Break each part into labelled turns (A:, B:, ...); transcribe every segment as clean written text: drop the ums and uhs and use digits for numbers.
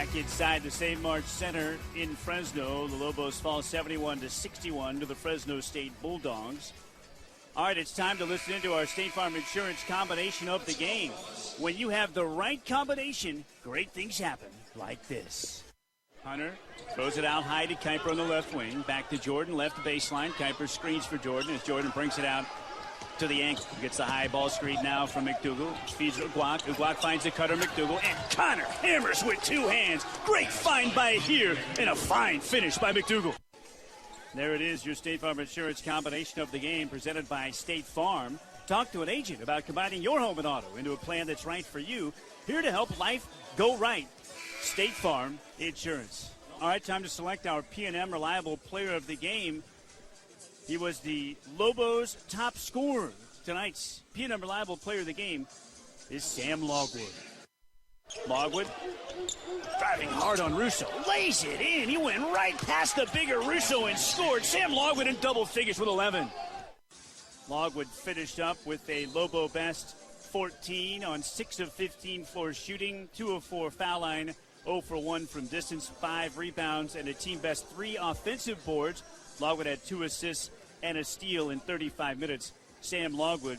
A: back inside the St. March Center in Fresno. The Lobos fall 71-61 to the Fresno State Bulldogs. All right, it's time to listen into our State Farm Insurance combination of the game. When you have the right combination, great things happen like this. Hunter throws it out high to Kuiper on the left wing. Back to Jordan, left baseline. Kuiper screens for Jordan as Jordan brings it out to the ankle. Gets the high ball screen now from McDougal. Feeds Uguak. Uguak finds a cutter, McDougal. And Connor hammers with two hands. Great find by here and a fine finish by McDougal. There it is, your State Farm Insurance combination of the game presented by State Farm. Talk to an agent about combining your home and auto into a plan that's right for you. Here to help life go right. State Farm Insurance. All right, time to select our P&M Reliable Player of the Game. He was the Lobos' top scorer. Tonight's P&M Reliable Player of the Game is Sam Logwood. Logwood driving hard on Russo. Lays it in. He went right past the bigger Russo and scored. Sam Logwood in double figures with 11. Logwood finished up with a Lobo best 14 on 6 of 15 floor shooting, 2 of 4 foul line, 0 for 1 from distance, 5 rebounds, and a team best 3 offensive boards. Logwood had 2 assists and a steal in 35 minutes. Sam Logwood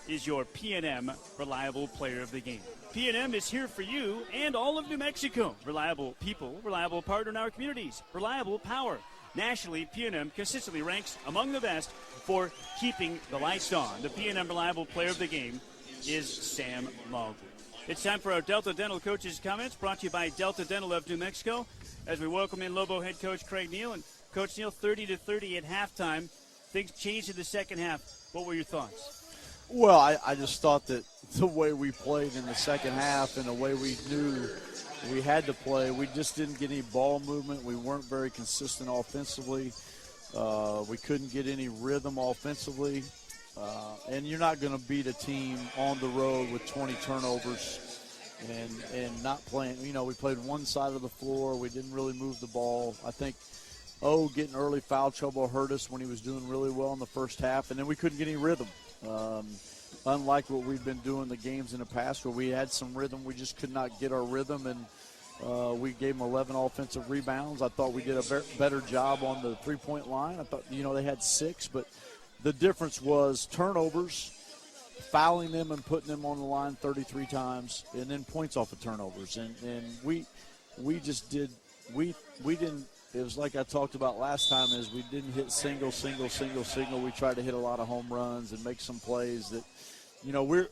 A: is your P&M Reliable Player of the Game. P&M is here for you and all of New Mexico. Reliable people, reliable partner in our communities, reliable power. Nationally, P&M consistently ranks among the best for keeping the lights on. The P&M Reliable Player of the Game is Sam Logwood. It's time for our Delta Dental Coaches' Comments, brought to you by Delta Dental of New Mexico, as we welcome in Lobo head coach Craig Neal. And Coach Neal, 30-30 at halftime. Things changed in the second half. What were your thoughts?
B: Well, I just thought that the way we played in the second half and the way we knew we had to play, we just didn't get any ball movement. We weren't very consistent offensively. We couldn't get any rhythm offensively. And you're not going to beat a team on the road with 20 turnovers and not playing. You know, we played one side of the floor. We didn't really move the ball. I think getting early foul trouble hurt us when he was doing really well in the first half, and then we couldn't get any rhythm. Unlike what we've been doing the games in the past where we had some rhythm, we just could not get our rhythm, and we gave them 11 offensive rebounds. I thought we did a better job on the three-point line. I thought, they had 6, but the difference was turnovers, fouling them and putting them on the line 33 times, and then points off of turnovers. And we just did – we didn't – it was like I talked about last time, is we didn't hit single. We tried to hit a lot of home runs and make some plays that,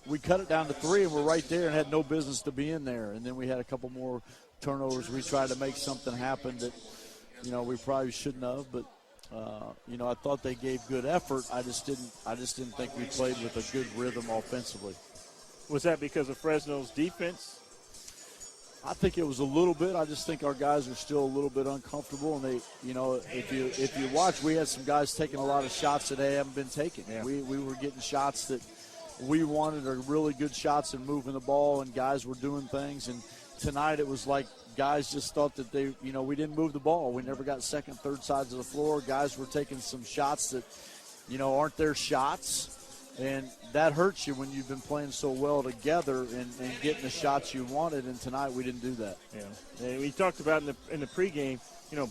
B: we cut it down to 3 and we're right there and had no business to be in there. And then we had a couple more turnovers. We tried to make something happen that, we probably shouldn't have. But, I thought they gave good effort. I just didn't think we played with a good rhythm offensively.
C: Was that because of Fresno's defense?
B: I think it was a little bit. I just think our guys are still a little bit uncomfortable, and they, if you watch, we had some guys taking a lot of shots that they haven't been taking. Yeah. We were getting shots that we wanted, are really good shots and moving the ball, and guys were doing things. And tonight it was like guys just thought that they, we didn't move the ball. We never got second, third sides of the floor. Guys were taking some shots that, aren't their shots. And that hurts you when you've been playing so well together and getting the shots you wanted. And tonight we didn't do that.
C: Yeah, and we talked about in the pregame,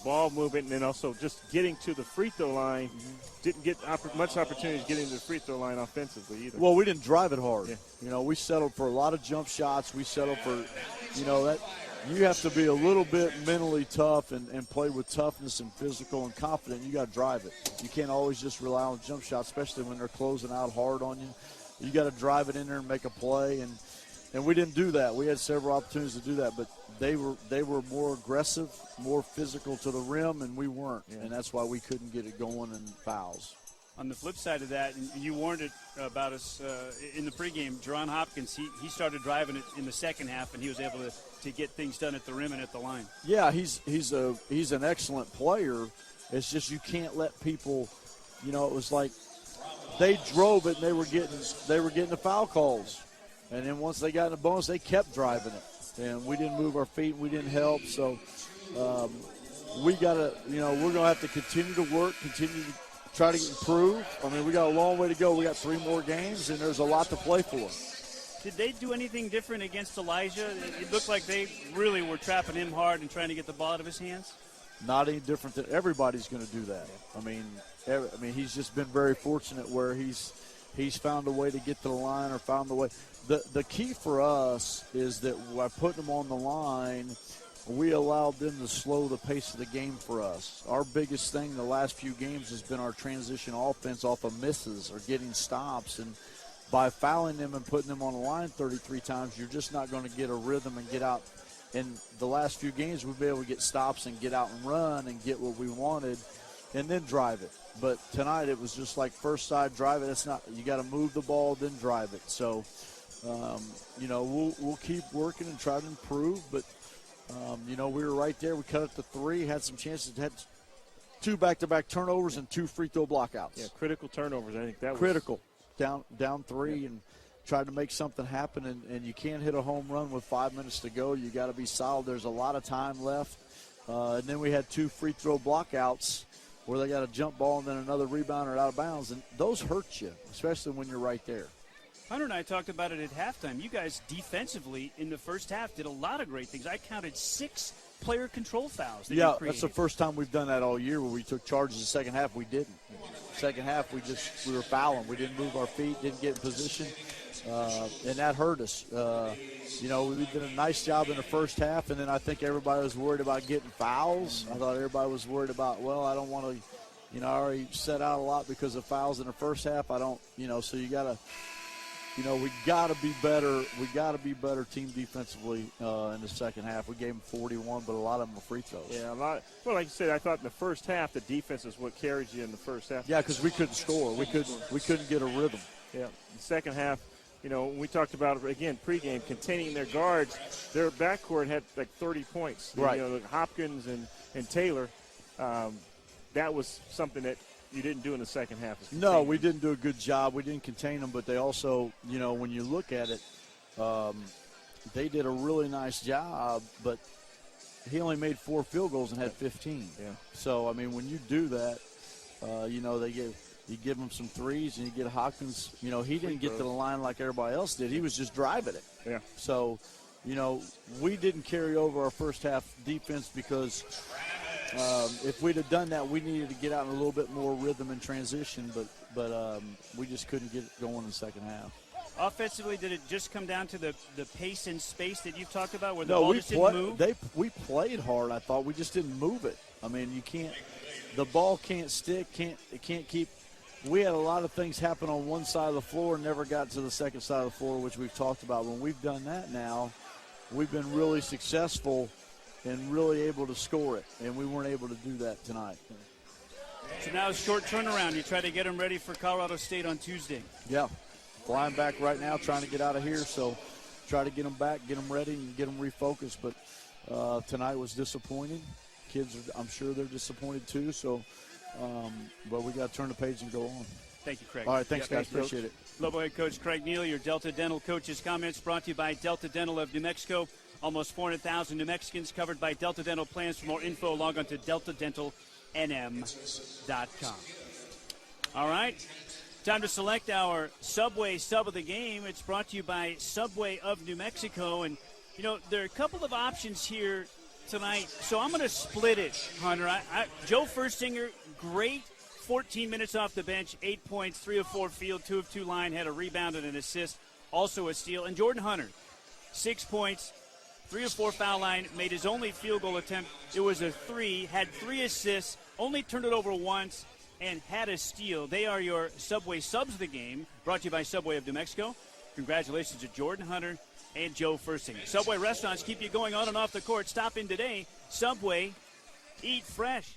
C: ball movement and then also just getting to the free throw line. Mm-hmm. Didn't get much opportunity getting to the free throw line offensively either.
B: Well, we didn't drive it hard.
C: Yeah.
B: We settled for a lot of jump shots. We settled for, that you have to be a little bit mentally tough and play with toughness and physical and confident. You got to drive it. You can't always just rely on jump shots, especially when they're closing out hard on you. You got to drive it in there and make a play, and we didn't do that. We had several opportunities to do that, but they were more aggressive, more physical to the rim, and we weren't, and that's why we couldn't get it going in fouls.
A: On the flip side of that, and you warned it about us in the pregame, Jerron Hopkins, he started driving it in the second half, and he was able to get things done at the rim and at the line. Yeah,
B: he's an excellent player. It's just you can't let people, it was like they drove it and they were getting the foul calls. And then once they got in the bonus, they kept driving it. And we didn't move our feet, we didn't help. So we got to, we're going to have to continue to work, continue to try to improve. I mean, we got a long way to go. We got 3 more games, and there's a lot to play for.
A: Did they do anything different against Elijah? It looked like they really were trapping him hard and trying to get the ball out of his hands.
B: Not any different than everybody's going to do that. I mean, he's just been very fortunate where he's found a way to get to the line or found the way. The key for us is that by putting them on the line, we allowed them to slow the pace of the game for us. Our biggest thing the last few games has been our transition offense off of misses or getting stops. And by fouling them and putting them on the line 33 times, you're just not going to get a rhythm and get out. In the last few games, we've been able to get stops and get out and run and get what we wanted and then drive it. But tonight it was just like first side, drive it. It's not, you got to move the ball, then drive it. So, we'll keep working and try to improve. But, we were right there. We cut it to 3, had some chances, had 2 back-to-back turnovers and 2 free throw blockouts.
C: Yeah, critical turnovers. I think that was
B: critical. Down 3 and tried to make something happen, and you can't hit a home run with 5 minutes to go. You got to be solid. There's a lot of time left. And then we had 2 free throw blockouts where they got a jump ball and then another rebound or out of bounds, and those hurt you, especially when you're right there.
A: Hunter and I talked about it at halftime. You guys defensively in the first half did a lot of great things. I counted 6 player control fouls that you created.
B: That's the first time we've done that all year where we took charges the second half. We didn't. Second half, we were fouling. We didn't move our feet, didn't get in position, and that hurt us. We did a nice job in the first half, and then I think everybody was worried about getting fouls. I thought everybody was worried about, I don't want to, I already set out a lot because of fouls in the first half. I don't, so you got to, we got to be better. We got to be better team defensively in the second half. We gave them 41, but a lot of them were free throws.
C: Yeah, a lot. Well, like you said, I thought in the first half the defense is what carried you in the first half.
B: Yeah, because we couldn't score. We couldn't get a rhythm.
C: Yeah, the second half, we talked about, again, pregame, containing their guards. Their backcourt had like 30 points.
B: Right.
C: Hopkins and Taylor. That was something that you didn't do in the second half.
B: No, we didn't do a good job. We didn't contain them, but they also, when you look at it, they did a really nice job, but he only made 4 field goals and had 15.
C: Yeah.
B: So, when you do that, you give him some threes and you get Hopkins. He didn't get to the line like everybody else did. He was just driving it.
C: Yeah.
B: So, we didn't carry over our first half defense because if we'd have done that, we needed to get out in a little bit more rhythm and transition, but we just couldn't get it going in the second half.
A: Offensively, did it just come down to the pace and space that you've talked about where the ball just didn't move?
B: We played hard, I thought. We just didn't move it. You can't – the ball can't stick, it can't keep – we had a lot of things happen on one side of the floor and never got to the second side of the floor, which we've talked about. When we've done that now, we've been really successful and really able to score it, and we weren't able to do that tonight.
A: So now it's short turnaround. You try to get them ready for Colorado State on Tuesday.
B: Yeah. Flying back right now, trying to get out of here, so try to get them back, get them ready, and get them refocused. But tonight was disappointing. Kids, I'm sure they're disappointed too, so but we got to turn the page and go on.
A: Thank you, Craig.
B: All right, thanks, guys. Appreciate it.
A: Lobo head coach Craig Neal, your Delta Dental coach's comments brought to you by Delta Dental of New Mexico. Almost 400,000 New Mexicans covered by Delta Dental plans. For more info, log on to deltadentalnm.com. All right, time to select our Subway sub of the game. It's brought to you by Subway of New Mexico. And, there are a couple of options here tonight, so I'm going to split it, Hunter. Joe Furstinger, great 14 minutes off the bench, 8 points, 3 of 4 field, 2 of 2 line, had a rebound and an assist, also a steal. And Jordan Hunter, 6 points, 3 of 4 foul line, made his only field goal attempt. It was a 3, had 3 assists, only turned it over once, and had a steal. They are your Subway subs of the game, brought to you by Subway of New Mexico. Congratulations to Jordan Hunter and Joe Furstinger. Subway restaurants keep you going on and off the court. Stop in today. Subway, eat fresh.